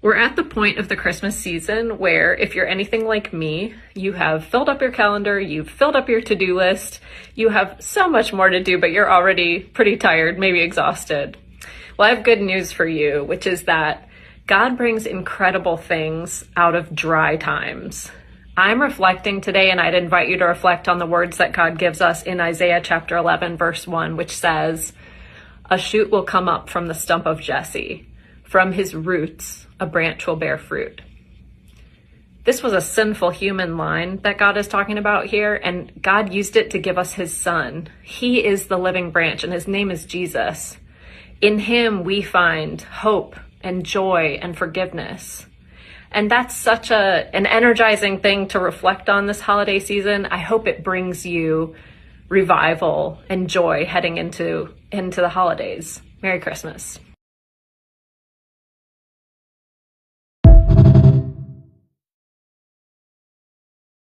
We're at the point of the Christmas season where, if you're anything like me, you have filled up your calendar, you've filled up your to-do list, you have so much more to do, but you're already pretty tired, maybe exhausted. Well, I have good news for you, which is that God brings incredible things out of dry times. I'm reflecting today, and I'd invite you to reflect on the words that God gives us in Isaiah chapter 11, verse 1, which says, "A shoot will come up from the stump of Jesse. From his roots, a branch will bear fruit." This was a sinful human line that God is talking about here, and God used it to give us his son. He is the living branch, and his name is Jesus. In him, we find hope and joy and forgiveness. And that's such an energizing thing to reflect on this holiday season. I hope it brings you revival and joy heading into the holidays. Merry Christmas.